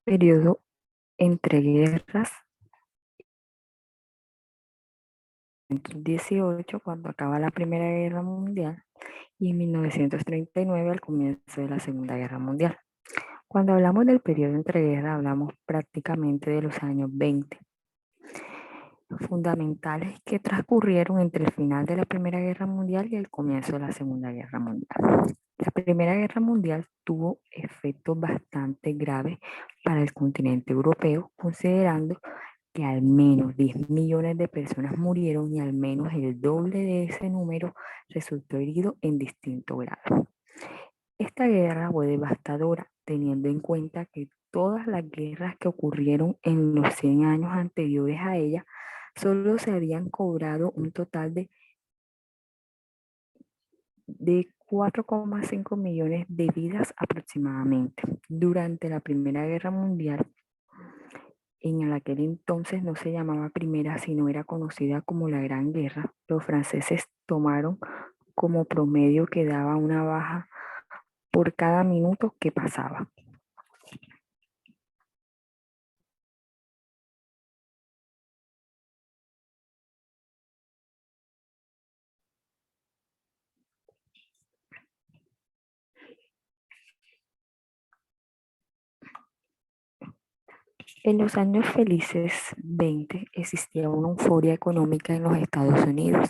Periodo entre guerras, 1918, cuando acaba la Primera Guerra Mundial, y en 1939, al comienzo de la Segunda Guerra Mundial. Cuando hablamos del periodo entre guerras, hablamos prácticamente de los años 20, fundamentales que transcurrieron entre el final de la Primera Guerra Mundial y el comienzo de la Segunda Guerra Mundial. La Primera Guerra Mundial tuvo efectos bastante graves para el continente europeo, considerando que al menos 10 millones de personas murieron y al menos el doble de ese número resultó herido en distinto grado. Esta guerra fue devastadora, teniendo en cuenta que todas las guerras que ocurrieron en los 100 años anteriores a ella solo se habían cobrado un total de 4,5 millones de vidas aproximadamente. Durante la Primera Guerra Mundial, en aquel entonces no se llamaba Primera, sino era conocida como la Gran Guerra, los franceses tomaron como promedio que daba una baja por cada minuto que pasaba. En los años felices 20 existía una euforia económica en los Estados Unidos.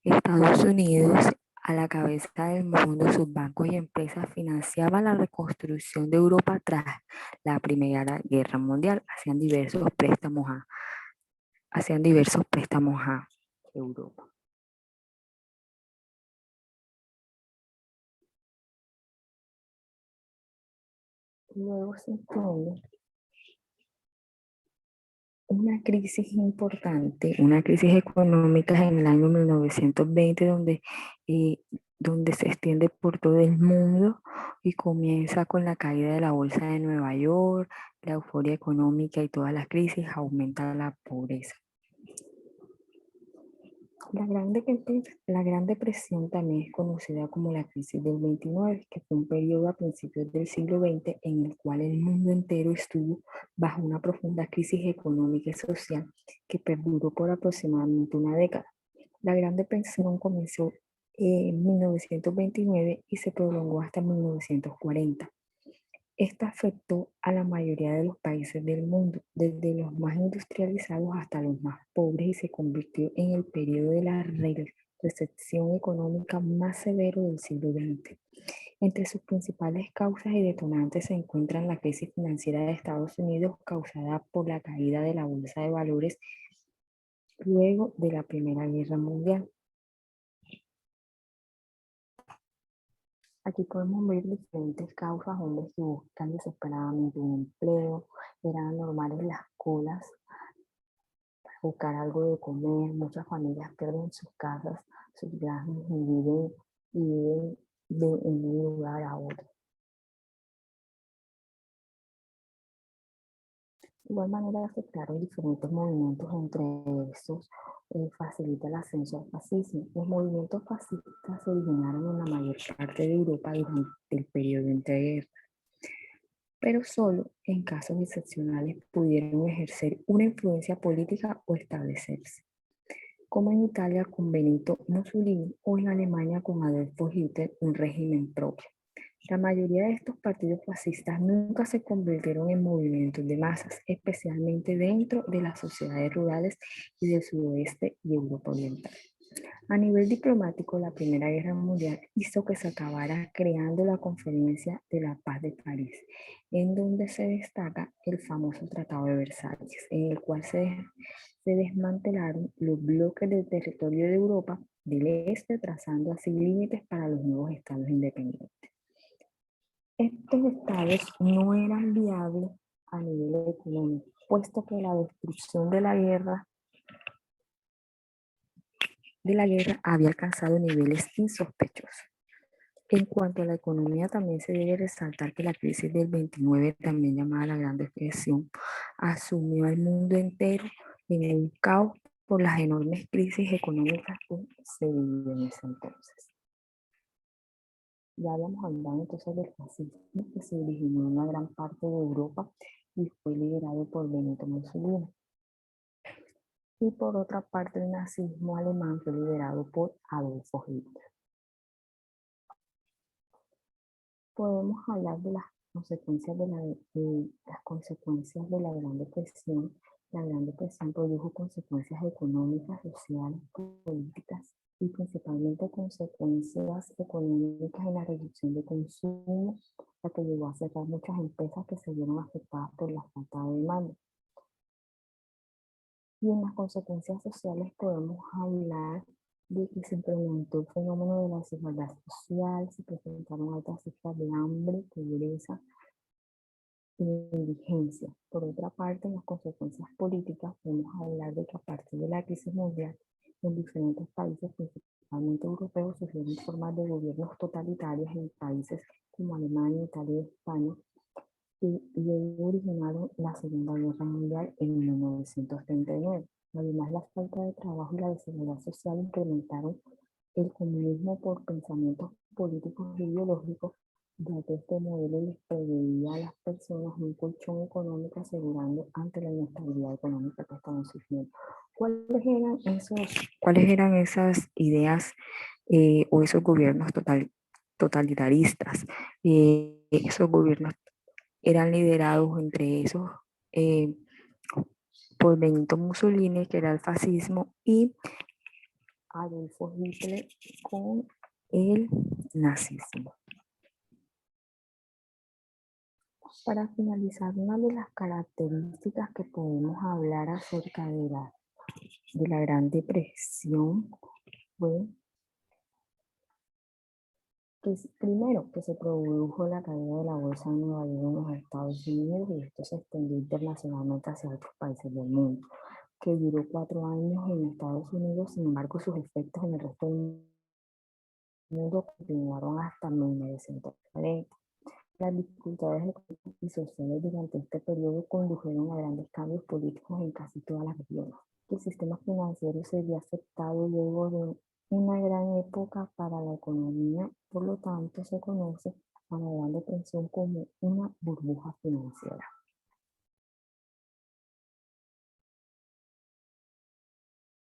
Estados Unidos, a la cabeza del mundo, sus bancos y empresas financiaban la reconstrucción de Europa tras la Primera Guerra Mundial. Hacían diversos préstamos a Europa. Luego se entiende una crisis importante, una crisis económica en el año 1920, eh, donde se extiende por todo el mundo y comienza con la caída de la bolsa de Nueva York, la euforia económica y todas las crisis, aumenta la pobreza. La Gran Depresión también es conocida como la crisis del 29, que fue un periodo a principios del siglo XX en el cual el mundo entero estuvo bajo una profunda crisis económica y social que perduró por aproximadamente una década. La Gran Depresión comenzó en 1929 y se prolongó hasta 1940. Esta afectó a la mayoría de los países del mundo, desde los más industrializados hasta los más pobres, y se convirtió en el periodo de la recesión económica más severo del siglo XX. Entre sus principales causas y detonantes se encuentran la crisis financiera de Estados Unidos causada por la caída de la bolsa de valores luego de la Primera Guerra Mundial. Aquí podemos ver diferentes causas, hombres que buscan desesperadamente un empleo, eran normales las colas para buscar algo de comer, muchas familias pierden sus casas, sus granjas y viven de un lugar a otro. De igual manera se crearon diferentes movimientos, entre estos facilita el ascenso al fascismo. Los movimientos fascistas se originaron en la mayor parte de Europa durante el periodo entre guerras, pero solo en casos excepcionales pudieron ejercer una influencia política o establecerse, como en Italia con Benito Mussolini o en Alemania con Adolfo Hitler, un régimen propio. La mayoría de estos partidos fascistas nunca se convirtieron en movimientos de masas, especialmente dentro de las sociedades rurales y del sudoeste y Europa Oriental. A nivel diplomático, la Primera Guerra Mundial hizo que se acabara creando la Conferencia de la Paz de París, en donde se destaca el famoso Tratado de Versalles, en el cual se desmantelaron los bloques del territorio de Europa del Este, trazando así límites para los nuevos estados independientes. Estos estados no eran viables a nivel económico, puesto que la destrucción de la guerra había alcanzado niveles insospechosos. En cuanto a la economía, también se debe resaltar que la crisis del 29, también llamada la Gran Depresión, asumió al mundo entero en un caos por las enormes crisis económicas que se vivían en ese entonces. Ya habíamos hablado entonces del fascismo que se originó en una gran parte de Europa y fue liderado por Benito Mussolini. Y por otra parte, el nazismo alemán fue liderado por Adolfo Hitler. Podemos hablar de las consecuencias de la Gran Depresión. La Gran Depresión produjo consecuencias económicas, sociales, políticas y principalmente consecuencias económicas en la reducción de consumo, la que llevó a cerrar muchas empresas que se vieron afectadas por la falta de demanda. Y en las consecuencias sociales podemos hablar de que se implementó el fenómeno de la desigualdad social, se presentaron altas cifras de hambre, pobreza y indigencia. Por otra parte, en las consecuencias políticas podemos hablar de que a partir de la crisis mundial, en diferentes países, principalmente europeos, surgieron formas de gobiernos totalitarios en países como Alemania, Italia y España, y luego originaron la Segunda Guerra Mundial en 1939. Además, la falta de trabajo y la desigualdad social incrementaron el comunismo por pensamientos políticos e ideológicos, ya que este modelo les proveía a las personas un colchón económico asegurando ante la inestabilidad económica que estaban sufriendo. ¿Cuáles eran esas ideas o esos gobiernos totalitaristas? Esos gobiernos eran liderados entre esos eh, por Benito Mussolini, que era el fascismo, y Adolfo Hitler con el nazismo. Para finalizar, una de las características que podemos hablar acerca de la Gran Depresión fue que primero que se produjo la caída de la bolsa de Nueva York en los Estados Unidos y esto se extendió internacionalmente hacia otros países del mundo, que duró 4 años en Estados Unidos. Sin embargo, sus efectos en el resto del mundo continuaron hasta 1940. Las dificultades económicas y sociales durante este periodo condujeron a grandes cambios políticos en casi todas las regiones. El sistema financiero se había aceptado luego de una gran época para la economía, por lo tanto se conoce a la Gran Depresión como una burbuja financiera.